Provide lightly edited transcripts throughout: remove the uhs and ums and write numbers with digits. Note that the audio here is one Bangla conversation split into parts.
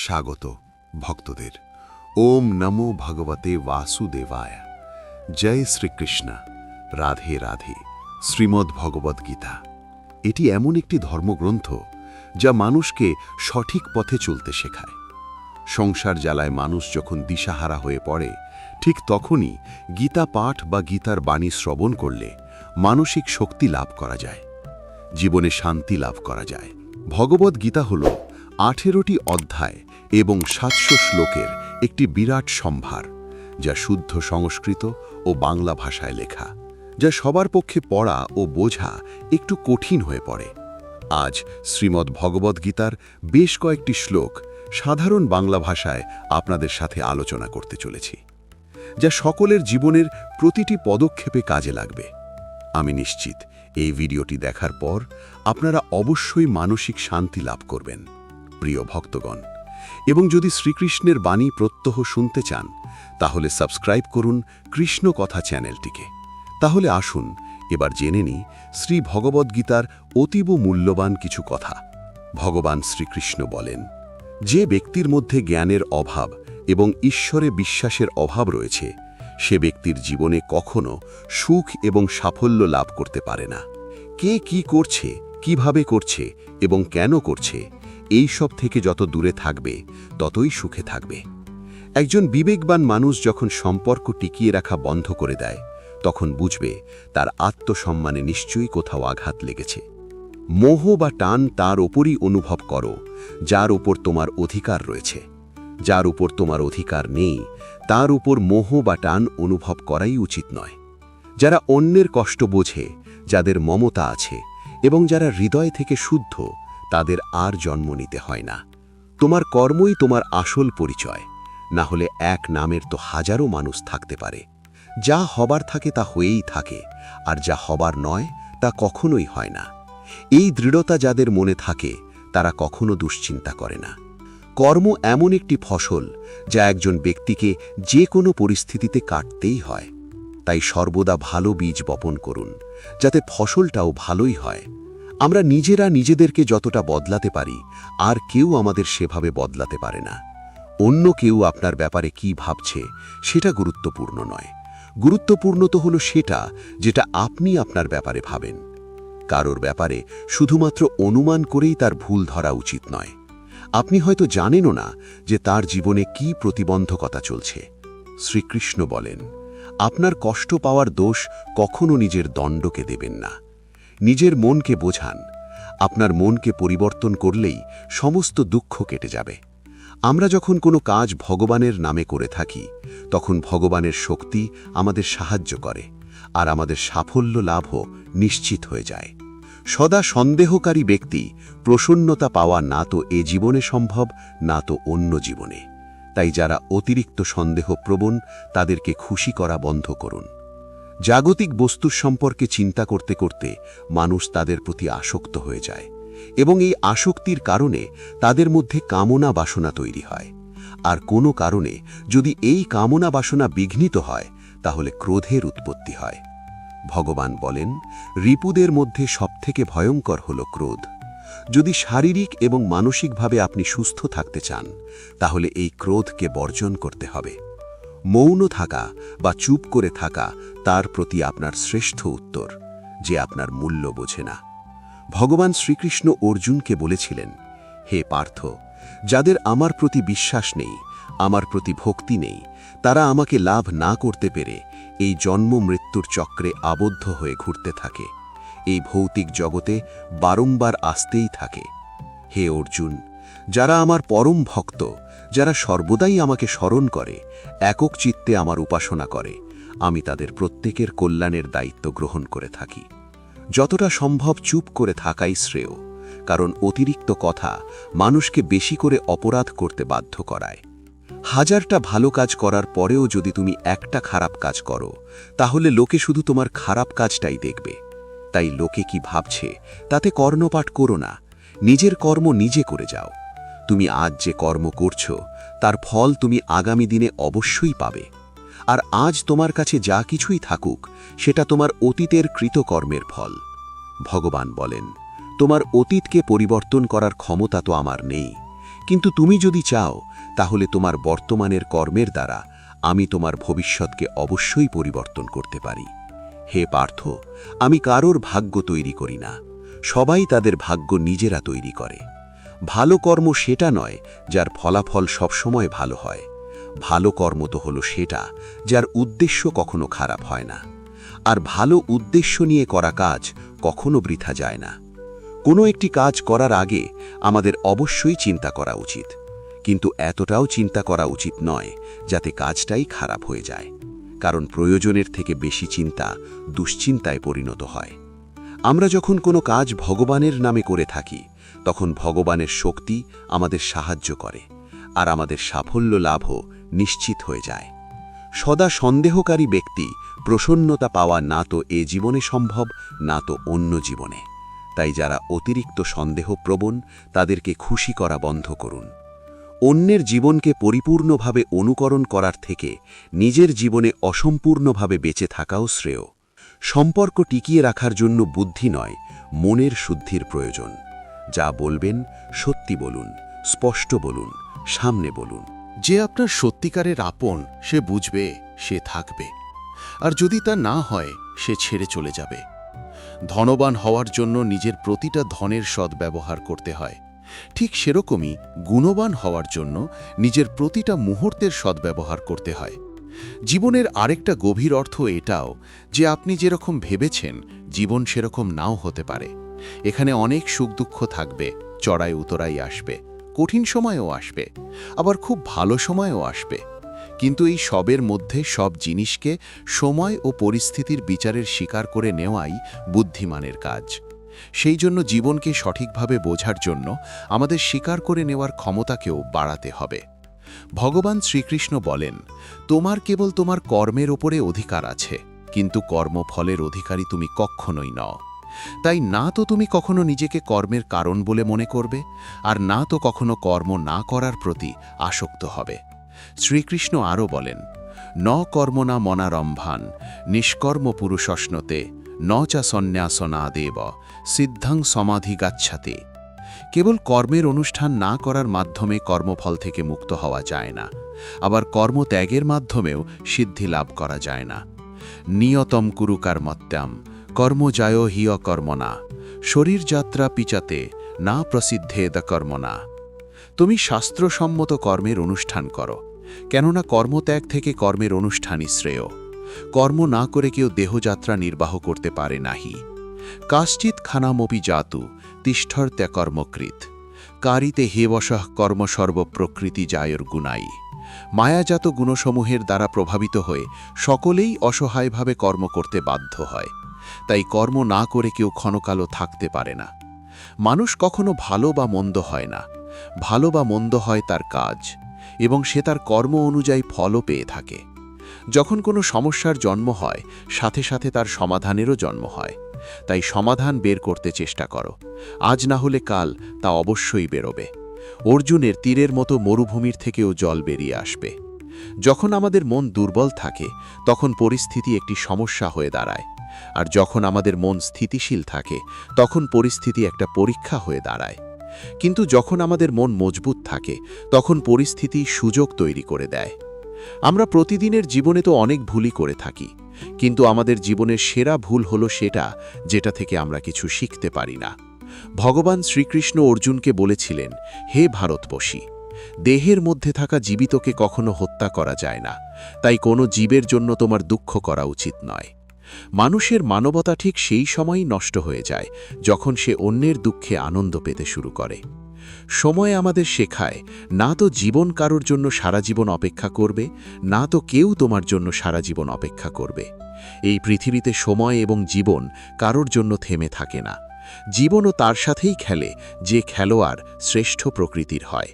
স্বাগত ভক্তদের। ওম নমো ভগবতে বাসুদেবায়। জয় শ্রীকৃষ্ণ। রাধে রাধে। শ্রীমদ্ ভগবদ্গীতা এটি এমন একটি ধর্মগ্রন্থ যা মানুষকে সঠিক পথে চলতে শেখায়। সংসার জ্বালায় মানুষ যখন দিশাহারা হয়ে পড়ে, ঠিক তখনই গীতা পাঠ বা গীতার বাণী শ্রবণ করলে মানসিক শক্তি লাভ করা যায়, জীবনে শান্তি লাভ করা যায়। ভগবদ্গীতা হল 18টি অধ্যায় এবং 700 শ্লোকের একটি বিরাট সম্ভার, যা শুদ্ধ সংস্কৃত ও বাংলা ভাষায় লেখা, যা সবার পক্ষে পড়া ও বোঝা একটু কঠিন হয়ে পড়ে। আজ শ্রীমদ্ ভগবদ্গীতার বেশ কয়েকটি শ্লোক সাধারণ বাংলা ভাষায় আপনাদের সাথে আলোচনা করতে চলেছি, যা সকলের জীবনের প্রতিটি পদক্ষেপে কাজে লাগবে। আমি নিশ্চিত এই ভিডিওটি দেখার পর আপনারা অবশ্যই মানসিক শান্তি লাভ করবেন, প্রিয় ভক্তগণ। এবং যদি শ্রীকৃষ্ণের বাণী প্রত্যহ শুনতে চান, তাহলে সাবস্ক্রাইব করুন কৃষ্ণ কথা চ্যানেলটিকে। তাহলে আসুন এবার জেনে নিই শ্রী ভগবদ্গীতার অতীব মূল্যবান কিছু কথা। ভগবান শ্রীকৃষ্ণ বলেন, যে ব্যক্তির মধ্যে জ্ঞানের অভাব এবং ঈশ্বরে বিশ্বাসের অভাব রয়েছে, সে ব্যক্তির জীবনে কখনো সুখ এবং সাফল্য লাভ করতে পারে না। কে কি করছে, কিভাবে করছে এবং কেন করছে, এই সব থেকে যত দূরে থাকবে ততই সুখে থাকবে। একজন বিবেকবান মানুষ যখন সম্পর্ক টিকিয়ে রাখা বন্ধ করে দেয়, তখন বুঝবে তার আত্মসম্মানে নিশ্চয়ই কোথাও আঘাত লেগেছে। মোহ বা টান তার ওপরই অনুভব করো যার উপর তোমার অধিকার রয়েছে। যার উপর তোমার অধিকার নেই, তার উপর মোহ বা টান অনুভব করাই উচিত নয়। যারা অন্যের কষ্ট বোঝে, যাদের মমতা আছে এবং যারা হৃদয় থেকে শুদ্ধ, তাদের আর জন্ম নিতে হয় না। তোমার কর্মই তোমার আসল পরিচয়, না হলে এক নামের তো হাজারো মানুষ থাকতে পারে। যা হবার থাকে তা হয়েই থাকে, আর যা হবার নয় তা কখনোই হয় না। এই দৃঢ়তা যাদের মনে থাকে, তারা কখনো দুশ্চিন্তা করে না। কর্ম এমন একটি ফসল যা একজন ব্যক্তিকে যে কোনো পরিস্থিতিতে কাটতেই হয়। তাই সর্বদা ভালো বীজ বপন করুন, যাতে ফসলটাও ভালোই হয়। আমরা নিজেরা নিজেদেরকে যতটা বদলাতে পারি, আর কেউ আমাদের সেভাবে বদলাতে পারে না। অন্য কেউ আপনার ব্যাপারে কি ভাবছে সেটা গুরুত্বপূর্ণ নয়। গুরুত্বপূর্ণ তো হলো সেটা যেটা আপনি আপনার ব্যাপারে ভাবেন। কারোর ব্যাপারে শুধুমাত্র অনুমান করেই তার ভুল ধরা উচিত নয়। আপনি হয়তো জানেনও না যে তার জীবনে কি প্রতিবন্ধকতা চলছে। শ্রীকৃষ্ণ বলেন, আপনার কষ্ট পাওয়ার দোষ কখনো নিজের দণ্ডকে দেবেন না। নিজের মনকে বোঝান। আপনার মনকে পরিবর্তন করলেই সমস্ত দুঃখ কেটে যাবে। আমরা যখন কোনো কাজ ভগবানের নামে করে থাকি, তখন ভগবানের শক্তি আমাদের সাহায্য করে, আর আমাদের সাফল্য লাভও নিশ্চিত হয়ে যায়। সদা সন্দেহকারী ব্যক্তি প্রসন্নতা পাওয়া না তো এ জীবনে সম্ভব, না তো অন্য জীবনে। তাই যারা অতিরিক্ত সন্দেহপ্রবণ, তাদেরকে খুশি করা বন্ধ করুন। জাগতিক বস্তুর সম্পর্কে চিন্তা করতে করতে মানুষ তাদের প্রতি আসক্ত হয়ে যায়, এবং এই আসক্তির কারণে তাদের মধ্যে কামনা বাসনা তৈরি হয়। আর কোনো কারণে যদি এই কামনা বাসনা বিঘ্নিত হয়, তাহলে ক্রোধের উৎপত্তি হয়। ভগবান বলেন, রিপুদের মধ্যে সবথেকে ভয়ঙ্কর হল ক্রোধ। যদি শারীরিক এবং মানসিকভাবে আপনি সুস্থ থাকতে চান, তাহলে এই ক্রোধকে বর্জন করতে হবে। মৌন থাকা বা চুপ করে থাকা তার প্রতি আপনার শ্রেষ্ঠ উত্তর, যে আপনার মূল্য বোঝে না। ভগবান শ্রীকৃষ্ণ অর্জুনকে বলেছিলেন, হে পার্থ, যাদের আমার প্রতি বিশ্বাস নেই, আমার প্রতি ভক্তি নেই, তারা আমাকে লাভ না করতে পেরে এই জন্ম মৃত্যুর চক্রে আবদ্ধ হয়ে ঘুরতে থাকে, এই ভৌতিক জগতে বারংবার আসতেই থাকে। হে অর্জুন, যারা আমার পরম ভক্ত, যারা সর্বদাই আমাকে স্মরণ করে, একক চিত্তে আমার উপাসনা করে, আমি তাদের প্রত্যেকের কল্যাণের দায়িত্ব গ্রহণ করে থাকি। যতটা সম্ভব চুপ করে থাকাই শ্রেয়, কারণ অতিরিক্ত কথা মানুষকে বেশি করে অপরাধ করতে বাধ্য করায়। হাজারটা ভালো কাজ করার পরেও যদি তুমি একটা খারাপ কাজ করো, তাহলে লোকে শুধু তোমার খারাপ কাজটাই দেখবে। তাই লোকে কি ভাবছে তাতে কর্ণপাঠ করো না, নিজের কর্ম নিজে করে যাও। তুমি আজ যে কর্ম করছো, তার ফল তুমি আগামী দিনে অবশ্যই পাবে। আর আজ তোমার কাছে যা কিছুই থাকুক, সেটা তোমার অতীতের কৃতকর্মের ফল। ভগবান বলেন, তোমার অতীতকে পরিবর্তন করার ক্ষমতা তো আমার নেই, কিন্তু তুমি যদি চাও তাহলে তোমার বর্তমানের কর্মের দ্বারা আমি তোমার ভবিষ্যৎকে অবশ্যই পরিবর্তন করতে পারি। হে পার্থ, আমি কারোর ভাগ্য তৈরি করি না, সবাই তাদের ভাগ্য নিজেরা তৈরি করে। ভালো কর্ম সেটা নয় যার ফলাফল সবসময় ভালো হয়। ভালো কর্ম তো হলো সেটা যার উদ্দেশ্য কখনো খারাপ হয় না। আর ভালো উদ্দেশ্য নিয়ে করা কাজ কখনো বৃথা যায় না। কোনো একটি কাজ করার আগে আমাদের অবশ্যই চিন্তা করা উচিত, কিন্তু এতটাও চিন্তা করা উচিত নয় যাতে কাজটাই খারাপ হয়ে যায়, কারণ প্রয়োজনের থেকে বেশি চিন্তা দুশ্চিন্তায় পরিণত হয়। আমরা যখন কোনো কাজ ভগবানের নামে করে থাকি তখন ভগবানের শক্তি আমাদের সাহায্য করে, আর আমাদের সাফল্য লাভও নিশ্চিত হয়ে যায়। সদা সন্দেহকারী ব্যক্তি প্রসন্নতা পাওয়া না তো এ জীবনে সম্ভব, না তো অন্য জীবনে। তাই যারা অতিরিক্ত সন্দেহপ্রবণ তাদেরকে খুশি করা বন্ধ করুন। অন্যের জীবনকে পরিপূর্ণভাবে অনুকরণ করার থেকে নিজের জীবনে অসম্পূর্ণভাবে বেঁচে থাকাও শ্রেয়। সম্পর্ক টিকিয়ে রাখার জন্য বুদ্ধি নয়, মনের শুদ্ধির প্রয়োজন। যা বলবেন সত্যি বলুন, স্পষ্ট বলুন, সামনে বলুন। যে আপনার সত্যিকারের আপন সে বুঝবে, সে থাকবে, আর যদি তা না হয় সে ছেড়ে চলে যাবে। ধনবান হওয়ার জন্য নিজের প্রতিটা ধনের সদ্ব্যবহার করতে হয়, ঠিক সেরকমই গুণবান হওয়ার জন্য নিজের প্রতিটা মুহূর্তের সদ্ব্যবহার করতে হয়। জীবনের আরেকটা গভীর অর্থ এটাও যে আপনি যেরকম ভেবেছেন জীবন সেরকম নাও হতে পারে। এখানে অনেক সুখ দুঃখ থাকবে, চড়াই উতরাই আসবে, কঠিন সময়ও আসবে, আবার খুব ভালো সময়ও আসবে। কিন্তু এই সবের মধ্যে সব জিনিসকে সময় ও পরিস্থিতির বিচারের স্বীকার করে নেওয়াই বুদ্ধিমানের কাজ। সেই জন্য জীবনকে সঠিকভাবে বোঝার জন্য আমাদের স্বীকার করে নেওয়ার ক্ষমতাকেও বাড়াতে হবে। ভগবান শ্রীকৃষ্ণ বলেন, তোমার কেবল তোমার কর্মের ওপরে অধিকার আছে, কিন্তু কর্মফলের অধিকারী তুমি কখনোই নও। তাই না তো তুমি কখনো নিজেকে কর্মের কারণ বলে মনে করবে, আর না তো কখনো কর্ম না করার প্রতি আসক্ত হবে। শ্রীকৃষ্ণ আরও বলেন, ন কর্মণা মনারম্ভান নিষ্কর্ম পুরুষস্নতে ন চা সন্ন্যাসনা দেব সিদ্ধাং সমাধি গাচ্ছাতে। কেবল কর্মের অনুষ্ঠান না করার মাধ্যমে কর্মফল থেকে মুক্ত হওয়া যায় না, আবার কর্মত্যাগের মাধ্যমেও সিদ্ধি লাভ করা যায় না। নিয়তম কুরু কর্মত্যাম কর্মজায় হিয় কর্মনা শরীর যাত্রা পিচাতে না প্রসিদ্ধেদ কর্মনা। তুমি শাস্ত্রসম্মত কর্মের অনুষ্ঠান করো, কেননা কর্মত্যাগ থেকে কর্মের অনুষ্ঠানই শ্রেয়। কর্ম না করে কেউ দেহযাত্রা নির্বাহ করতে পারে নাহি। কাশ্চিৎ খানামপি জাতু তিষ্ঠর্ত্যা কর্মকৃত কারিতে হেবশঃ কর্মসর্বপ্রকৃতি জায়র গুণাই। মায়াজাত গুণসমূহের দ্বারা প্রভাবিত হয়ে সকলেই অসহায়ভাবে কর্ম করতে বাধ্য হয়। তাই কর্ম না করে কেউ ক্ষণকালও থাকতে পারে না। মানুষ কখনো ভালো বা মন্দ হয় না, ভালো বা মন্দ হয় তার কাজ, এবং সে তার কর্ম অনুযায়ী ফলও পেয়ে থাকে। যখন কোনো সমস্যার জন্ম হয় সাথে সাথে তার সমাধানেরও জন্ম হয়। তাই সমাধান বের করতে চেষ্টা করো, আজ না হলে কাল তা অবশ্যই বেরোবে। অর্জুনের তীরের মতো মরুভূমির থেকেও জল বেরিয়ে আসবে। যখন আমাদের মন দুর্বল থাকে তখন পরিস্থিতি একটি সমস্যা হয়ে দাঁড়ায়, আর যখন আমাদের মন স্থিতিশীল থাকে তখন পরিস্থিতি একটা পরীক্ষা হয়ে দাঁড়ায়। কিন্তু যখন আমাদের মন মজবুত থাকে তখন পরিস্থিতি সুযোগ তৈরি করে দেয়। আমরা প্রতিদিনের জীবনে তো অনেক ভুলই করে থাকি, কিন্তু আমাদের জীবনের সেরা ভুল হলো সেটা যেটা থেকে আমরা কিছু শিখতে পারি না। ভগবান শ্রীকৃষ্ণ অর্জুনকে বলেছিলেন, হে ভারতবশী, দেহের মধ্যে থাকা জীবিতকে কখনো হত্যা করা যায় না, তাই কোনো জীবের জন্য তোমার দুঃখ করা উচিত নয়। মানুষের মানবতা ঠিক সেই সময়ই নষ্ট হয়ে যায় যখন সে অন্যের দুঃখে আনন্দ পেতে শুরু করে। সময় আমাদের শেখায়, না তো জীবন কারোর জন্য সারা জীবন অপেক্ষা করবে, না তো কেউ তোমার জন্য সারা জীবন অপেক্ষা করবে। এই পৃথিবীতে সময় এবং জীবন কারোর জন্য থেমে থাকে না। জীবনও তার সাথেই খেলে যে খেলোয়াড় শ্রেষ্ঠ প্রকৃতির হয়।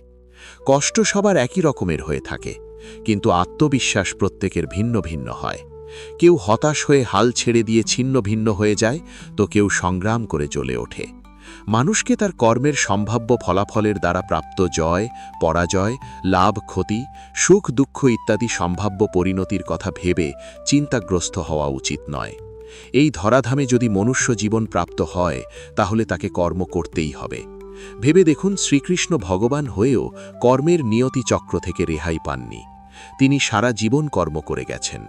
কষ্ট সবার একই রকমের হয়ে থাকে, কিন্তু আত্মবিশ্বাস প্রত্যেকের ভিন্ন ভিন্ন হয়। কেউ হতাশ হয়ে হাল ছেড়ে দিয়ে ছিন্ন ভিন্ন হয়ে যায়, তো কেউ সংগ্রাম করে জ্বলে ওঠে। মানুষকে তার কর্মের সম্ভাব্য ফলাফলের দ্বারা প্রাপ্ত জয়, পরাজয়, লাভ, ক্ষতি, সুখ, দুঃখ ইত্যাদি সম্ভাব্য পরিণতির কথা ভেবে চিন্তাগ্রস্ত হওয়া উচিত নয়। এই ধরাধামে যদি মনুষ্য জীবন প্রাপ্ত হয় তাহলে তাকে কর্ম করতেই হবে। ভেবে দেখুন, শ্রীকৃষ্ণ ভগবান হয়েও কর্মের নিয়তি চক্র থেকে রেহাই পাননি। তিনি সারা জীবন কর্ম করে গেছেন।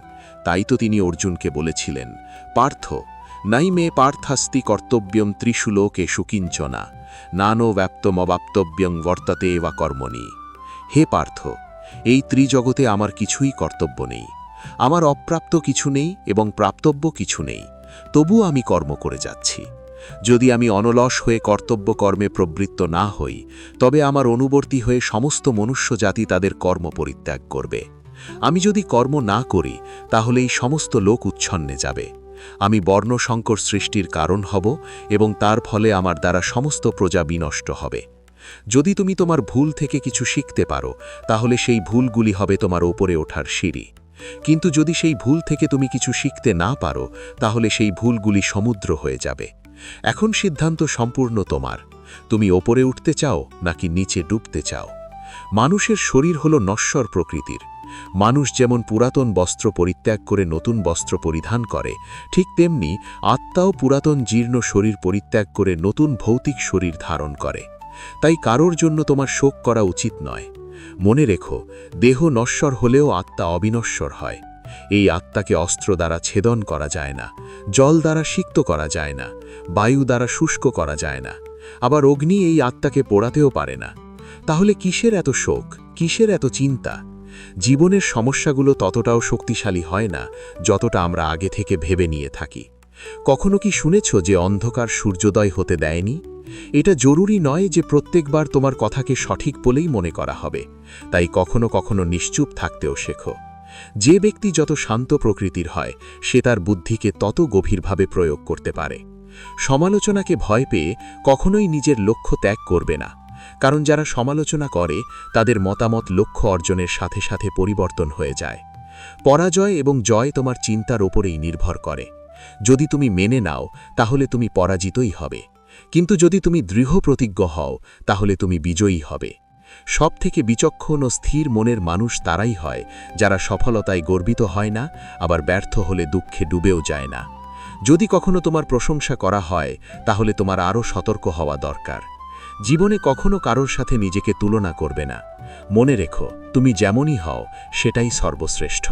তাই তো তিনি অর্জুনকে বলেছিলেন, পার্থ নাই মে পার্থাস্তি কর্তব্যম ত্রিষু লোকে সুকিঞ্চনা নানো ব্যাপ্তমবাপ্তব্যং বর্তাতে এবা কর্মণি। হে পার্থ, এই ত্রিজগতে আমার কিছুই কর্তব্য নেই। আমার অপ্রাপ্ত কিছু নেই এবং প্রাপ্তব্য কিছু নেই, তবু আমি কর্ম করে যাচ্ছি। যদি আমি অনলস হয়ে কর্তব্য কর্মে প্রবৃত্ত না হই, তবে আমার অনুবর্তী হয়ে সমস্ত মনুষ্য জাতি তাদের কর্ম পরিত্যাগ করবে। আমি যদি কর্ম না করি, তাহলে এই সমস্ত লোক উচ্ছন্নে যাবে। আমি বর্ণসংকর সৃষ্টির কারণ হব এবং তার ফলে আমার দ্বারা সমস্ত প্রজা বিনষ্ট হবে। যদি তুমি তোমার ভুল থেকে কিছু শিখতে পারো, তাহলে সেই ভুলগুলি হবে তোমার ওপরে ওঠার সিঁড়ি। কিন্তু যদি সেই ভুল থেকে তুমি কিছু শিখতে না পারো, তাহলে সেই ভুলগুলি সমুদ্র হয়ে যাবে। এখন সিদ্ধান্ত সম্পূর্ণ তোমার। তুমি ওপরে উঠতে চাও নাকি নিচে ডুবতে চাও? মানুষের শরীর হল নশ্বর প্রকৃতির। মানুষ যেমন পুরাতন বস্ত্র পরিত্যাগ করে নতুন বস্ত্র পরিধান করে, ঠিক তেমনি আত্মাও পুরাতন জীর্ণ শরীর পরিত্যাগ করে নতুন ভৌতিক শরীর ধারণ করে। তাই কারোর জন্য তোমার শোক করা উচিত নয়। মনে রেখো, দেহ নশ্বর হলেও আত্মা অবিনশ্বর হয়। এই আত্মাকে অস্ত্র দ্বারা ছেদন করা যায় না, জল দ্বারা সিক্ত করা যায় না, বায়ু দ্বারা শুষ্ক করা যায় না, আবার অগ্নি এই আত্মাকে পোড়াতেও পারে না। তাহলে কিসের এত শোক, কিসের এত চিন্তা? জীবনের সমস্যাগুলো ততটাও শক্তিশালী হয় না যতটা আমরা আগে থেকে ভেবে নিয়ে থাকি। কখনো কি শুনেছ যে অন্ধকার সূর্যোদয় হতে দেয়নি? এটা জরুরি নয় যে প্রত্যেকবার তোমার কথাকে সঠিক বলেই মনে করা হবে। তাই কখনো কখনো নিশ্চুপ থাকতেও শেখো। যে ব্যক্তি যত শান্ত প্রকৃতির হয়, সে তার বুদ্ধিকে তত গভীরভাবে প্রয়োগ করতে পারে। সমালোচনাকে ভয় পেয়ে কখনোই নিজের লক্ষ্য ত্যাগ করবে না, কারণ যারা সমালোচনা করে তাদের মতামত লক্ষ্য অর্জনের সাথে সাথে পরিবর্তন হয়ে যায়। পরাজয় এবং জয় তোমার চিন্তার ওপরেই নির্ভর করে। যদি তুমি মেনে নাও, তাহলে তুমি পরাজিতই হবে, কিন্তু যদি তুমি দৃঢ় প্রতিজ্ঞ হও, তাহলে তুমি বিজয়ী হবে। সবথেকে বিচক্ষণ ও স্থির মনের মানুষ তারাই হয় যারা সফলতায় গর্বিত হয় না, আবার ব্যর্থ হলে দুঃখে ডুবেও যায় না। যদি কখনো তোমার প্রশংসা করা হয়, তাহলে তোমার আরও সতর্ক হওয়া দরকার। জীবনে কখনো কারোর সাথে নিজেকে তুলনা করবে না। মনে রেখো, তুমি যেমনই হও সেটাই সর্বশ্রেষ্ঠ।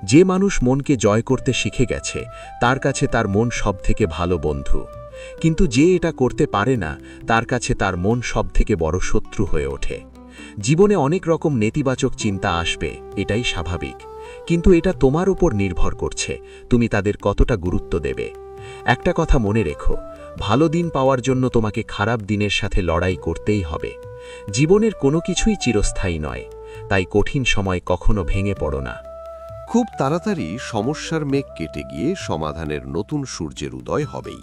যে মানুষ মনকে জয় করতে শিখে গেছে, তার কাছে তার মন সবথেকে ভালো বন্ধু। কিন্তু যে এটা করতে পারে না, তার কাছে তার মন সবথেকে বড় শত্রু হয়ে ওঠে। জীবনে অনেক রকম নেতিবাচক চিন্তা আসবে, এটাই স্বাভাবিক, কিন্তু এটা তোমার উপর নির্ভর করছে তুমি তাদের কতটা গুরুত্ব দেবে। একটা কথা মনে রেখো, ভালো দিন পাওয়ার জন্য তোমাকে খারাপ দিনের সাথে লড়াই করতেই হবে। জীবনের কোনো কিছুই চিরস্থায়ী নয়, তাই কঠিন সময় কখনো ভেঙে পড়ো না। খুব তাড়াতাড়ি সমস্যার মেঘ কেটে গিয়ে সমাধানের নতুন সূর্যের উদয় হবেই,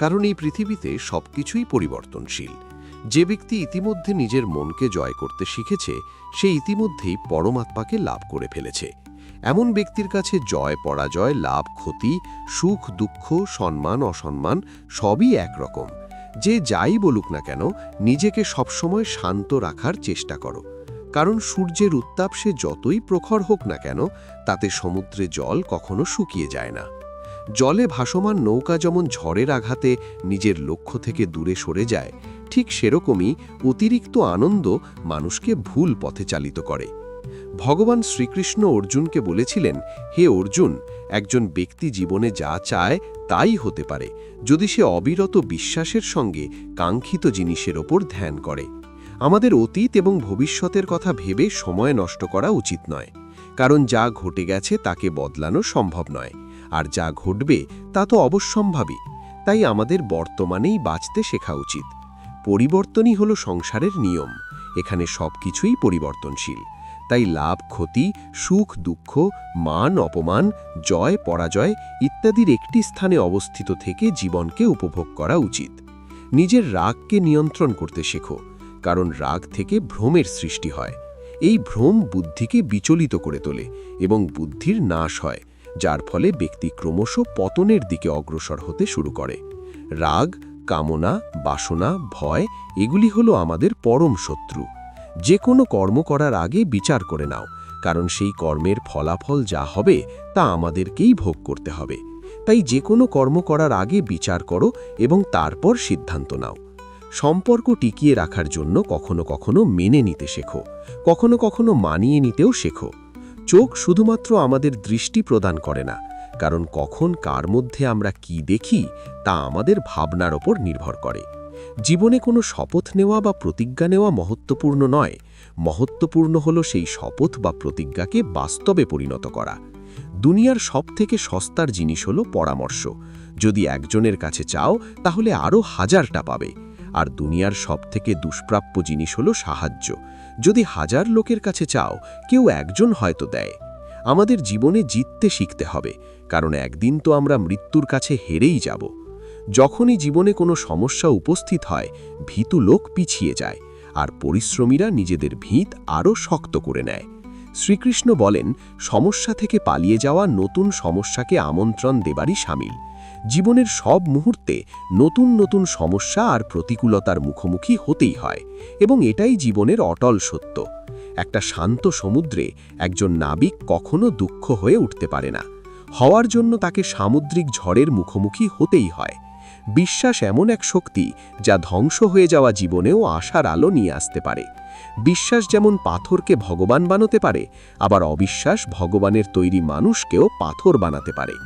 কারণ এই পৃথিবীতে সবকিছুই পরিবর্তনশীল। যে ব্যক্তি ইতিমধ্যে নিজের মনকে জয় করতে শিখেছে, সে ইতিমধ্যেই পরমাত্মাকে লাভ করে ফেলেছে। এমন ব্যক্তির কাছে জয় পরাজয়, লাভ ক্ষতি, সুখ দুঃখ, সম্মান অসম্মান সবই একরকম। যে যাই বলুক না কেন, নিজেকে সবসময় শান্ত রাখার চেষ্টা করো, কারণ সূর্যের উত্তাপ সে যতই প্রখর হোক না কেন, তাতে সমুদ্রে জল কখনো শুকিয়ে যায় না। জলে ভাসমান নৌকা যেমন ঝড়ের আঘাতে নিজের লক্ষ্য থেকে দূরে সরে যায়, ঠিক সেরকমই অতিরিক্ত আনন্দ মানুষকে ভুল পথে চালিত করে। ভগবান শ্রীকৃষ্ণ অর্জুনকে বলেছিলেন, হে অর্জুন, একজন ব্যক্তি জীবনে যা চায় তাই হতে পারে যদি সে অবিরত বিশ্বাসের সঙ্গে কাঙ্ক্ষিত জিনিসের ওপর ধ্যান করে। আমাদের অতীত এবং ভবিষ্যতের কথা ভেবে সময় নষ্ট করা উচিত নয়, কারণ যা ঘটে গেছে তাকে বদলানো সম্ভব নয়, আর যা ঘটবে তা তো অবশ্যম্ভাবী। তাই আমাদের বর্তমানেই বাঁচতে শেখা উচিত। পরিবর্তনই হলো সংসারের নিয়ম, এখানে সবকিছুই পরিবর্তনশীল। তাই লাভ ক্ষতি, সুখ দুঃখ, মান অপমান, জয় পরাজয় ইত্যাদির একটি স্থানে অবস্থিত থেকে জীবনকে উপভোগ করা উচিত। নিজের রাগকে নিয়ন্ত্রণ করতে শেখো, কারণ রাগ থেকে ভ্রমের সৃষ্টি হয়। এই ভ্রম বুদ্ধিকে বিচলিত করে তোলে এবং বুদ্ধির নাশ হয়, যার ফলে ব্যক্তি ক্রমশ পতনের দিকে অগ্রসর হতে শুরু করে। রাগ, কামনা, বাসনা, ভয় এগুলি হলো আমাদের পরম শত্রু। যে কোনো কর্ম করার আগে বিচার করে নাও, কারণ সেই কর্মের ফলাফল যা হবে তা আমাদেরকেই ভোগ করতে হবে। তাই যে কোনো কর্ম করার আগে বিচার করো এবং তারপর সিদ্ধান্ত নাও। সম্পর্ক টিকিয়ে রাখার জন্য কখনো কখনো মেনে নিতে শেখো, কখনো কখনো মানিয়ে নিতেও শেখো। চোখ শুধুমাত্র আমাদের দৃষ্টি প্রদান করে না, কারণ কখন কার মধ্যে আমরা কি দেখি তা আমাদের ভাবনার ওপর নির্ভর করে। জীবনে কোনো শপথ নেওয়া বা প্রতিজ্ঞা নেওয়া মহত্বপূর্ণ নয়, মহত্বপূর্ণ হলো সেই শপথ বা প্রতিজ্ঞাকে বাস্তবে পরিণত করা। দুনিয়ার সবথেকে সস্তার জিনিস হলো পরামর্শ। যদি একজনের কাছে চাও তাহলে আরও 1000টা পাবে। আর দুনিয়ার সবথেকে দুষ্প্রাপ্য জিনিস হলো সাহায্য। যদি 1000 লোকের কাছে চাও, কেউ একজন হয়তো দেয়। আমাদের জীবনে জিততে শিখতে হবে, কারণ একদিন তো আমরা মৃত্যুর কাছে হেরেই যাব। যখনই জীবনে কোনো সমস্যা উপস্থিত হয়, ভীতু লোক পিছিয়ে যায়, আর পরিশ্রমীরা নিজেদের ভিত আরও শক্ত করে নেয়। শ্রীকৃষ্ণ বলেন, সমস্যা থেকে পালিয়ে যাওয়া নতুন সমস্যাকে আমন্ত্রণ দেবারই শামিল। জীবনের সব মুহূর্তে নতুন নতুন সমস্যা আর প্রতিকূলতার মুখোমুখি হতেই হয়, এবং এটাই জীবনের অটল সত্য। একটা শান্ত সমুদ্রে একজন নাবিক কখনো দুঃখ হয়ে উঠতে পারে না। হওয়ার জন্য তাকে সামুদ্রিক ঝড়ের মুখোমুখি হতেই হয়। বিশ্বাস এমন এক শক্তি যা ধ্বংস হয়ে যাওয়া জীবনেও আশার আলো নিয়ে আসতে পারে। বিশ্বাস যেমন পাথরকে ভগবান বানাতে পারে, আবার অবিশ্বাস ভগবানের তৈরি মানুষকেও পাথর বানাতে পারে।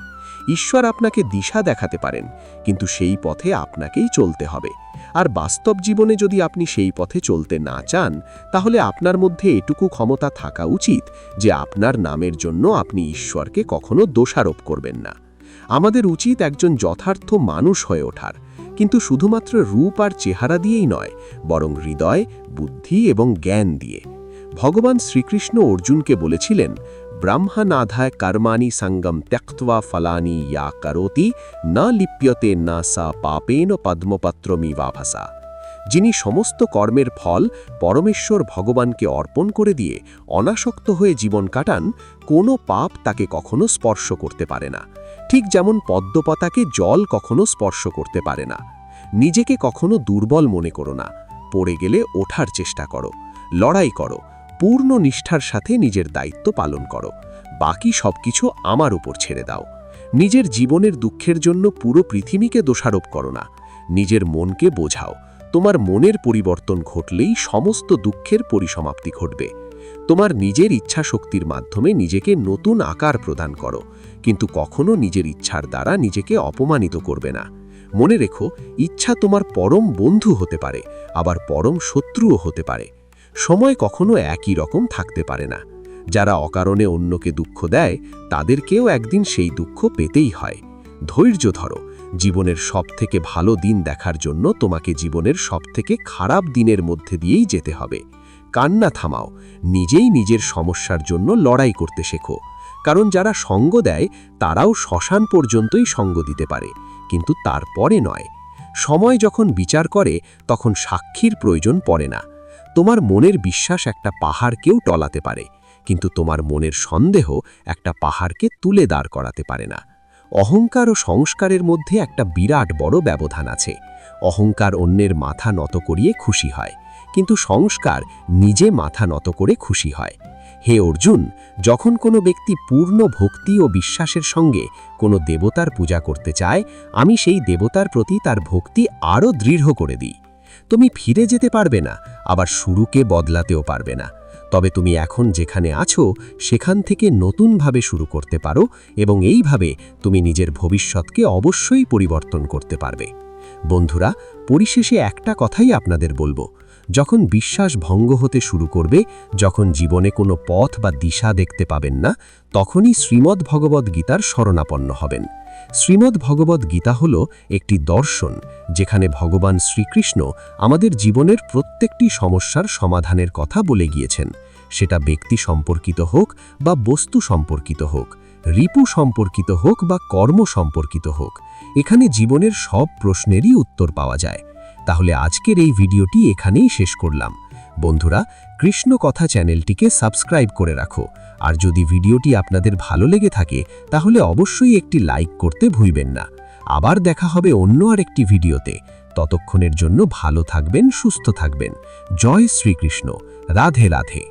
ঈশ্বর আপনাকে দিশা দেখাতে পারেন, কিন্তু সেই পথে আপনাকেই চলতে হবে। আর বাস্তব জীবনে যদি আপনি সেই পথে চলতে না চান, তাহলে আপনার মধ্যে এটুকু ক্ষমতা থাকা উচিত যে আপনার নামের জন্য আপনি ঈশ্বরকে কখনো দোষারোপ করবেন না। আমাদের উচিত একজন যথার্থ মানুষ হয়ে ওঠার, কিন্তু শুধুমাত্র রূপ আর চেহারা দিয়েই নয়, বরং হৃদয়, বুদ্ধি এবং জ্ঞান দিয়ে। ভগবান শ্রীকৃষ্ণ অর্জুনকে বলেছিলেন, ব্রহ্মনাধায় কর্মাণি সঙ্গম ত্যক্ত্বা ফলানি ইয়া করোতি না লিপ্যতে না সা পাপেন পদ্মপত্রমিবাভাসা। যিনি সমস্ত কর্মের ফল পরমেশ্বর ভগবানকে অর্পণ করে দিয়ে অনাসক্ত হয়ে জীবন কাটান, কোনো পাপ তাকে কখনো স্পর্শ করতে পারে না। ঠিক যেমন পদ্মপাতাকে জল কখনো স্পর্শ করতে পারে না। নিজেকে কখনো দুর্বল মনে করো না। পড়ে গেলে ওঠার চেষ্টা করো, লড়াই করো, পূর্ণ নিষ্ঠার সাথে নিজের দায়িত্ব পালন করো। বাকি সবকিছু আমার উপর ছেড়ে দাও। নিজের জীবনের দুঃখের জন্য পুরো পৃথিবীকে দোষারোপ করো না। নিজের মনকে বোঝাও, তোমার মনের পরিবর্তন ঘটলেই সমস্ত দুঃখের পরিসমাপ্তি ঘটবে। তোমার নিজের ইচ্ছা শক্তির মাধ্যমে নিজেকে নতুন আকার প্রদান করো, কিন্তু কখনো নিজের ইচ্ছার দ্বারা নিজেকে অপমানিত করবে না। মনে রেখো, ইচ্ছা তোমার পরম বন্ধু হতে পারে, আবার পরম শত্রুও হতে পারে। সময় কখনো একই রকম থাকতে পারে না। যারা অকারণে অন্যকে দুঃখ দেয়, তাদেরকেও একদিন সেই দুঃখ পেতেই হয়। ধৈর্য ধরো। জীবনের সবথেকে ভালো দিন দেখার জন্য তোমাকে জীবনের সবথেকে খারাপ দিনের মধ্যে দিয়েই যেতে হবে। কান্না থামাও, নিজেই নিজের সমস্যার জন্য লড়াই করতে শেখো। কারণ যারা সঙ্গ দেয় তারাও শ্মশান পর্যন্তই সঙ্গ দিতে পারে, কিন্তু তারপরে নয়। সময় যখন বিচার করে তখন সাক্ষীর প্রয়োজন পড়ে না। তোমার মনের বিশ্বাস একটা পাহাড়কেও টলাতে পারে, কিন্তু তোমার মনের সন্দেহ একটা পাহাড়কে তুলে দাঁড় করাতে পারে না। অহংকার ও সংস্কারের মধ্যে একটা বিরাট বড় ব্যবধান আছে। অহংকার অন্যের মাথা নত করিয়ে খুশি হয়, কিন্তু সংস্কার নিজে মাথা নত করে খুশি হয়। হে অর্জুন, যখন কোনো ব্যক্তি পূর্ণ ভক্তি ও বিশ্বাসের সঙ্গে কোনো দেবতার পূজা করতে চায়, আমি সেই দেবতার প্রতি তার ভক্তি আরও দৃঢ় করে দিই। তুমি ফিরে যেতে পারবে না, আবার শুরুকে বদলাতেও পারবে না। তবে তুমি এখন যেখানে আছো সেখান থেকে নতুনভাবে শুরু করতে পারো, এবং এইভাবে তুমি নিজের ভবিষ্যৎকে অবশ্যই পরিবর্তন করতে পারবে। বন্ধুরা, পরিশেষে একটা কথাই আপনাদের বলবো, যখন বিশ্বাস ভঙ্গ হতে শুরু করবে, যখন জীবনে কোনো পথ বা দিশা দেখতে পাবেন না, তখনই শ্রীমদ্ ভগবদ্ গীতার শরণাপন্ন হবেন। শ্রীমদ্ ভগবদ্ গীতা হল একটি দর্শন, যেখানে ভগবান শ্রীকৃষ্ণ আমাদের জীবনের প্রত্যেকটি সমস্যার সমাধানের কথা বলে গিয়েছেন। সেটা ব্যক্তি সম্পর্কিত হোক বা বস্তু সম্পর্কিত হোক, রিপু সম্পর্কিত হোক বা কর্ম সম্পর্কিত হোক, এখানে জীবনের সব প্রশ্নেরই উত্তর পাওয়া যায়। তাহলে আজকের এই ভিডিওটি এখানেই শেষ করলাম। বন্ধুরা, কৃষ্ণ কথা চ্যানেলটিকে সাবস্ক্রাইব করে রাখো, আর যদি ভিডিওটি আপনাদের ভালো লেগে থাকে তাহলে অবশ্যই একটি লাইক করতে ভুলবেন না। আবার দেখা হবে অন্য আরেকটি ভিডিওতে। ততক্ষণের জন্য ভালো থাকবেন, সুস্থ থাকবেন। জয় শ্রীকৃষ্ণ। রাধে রাধে।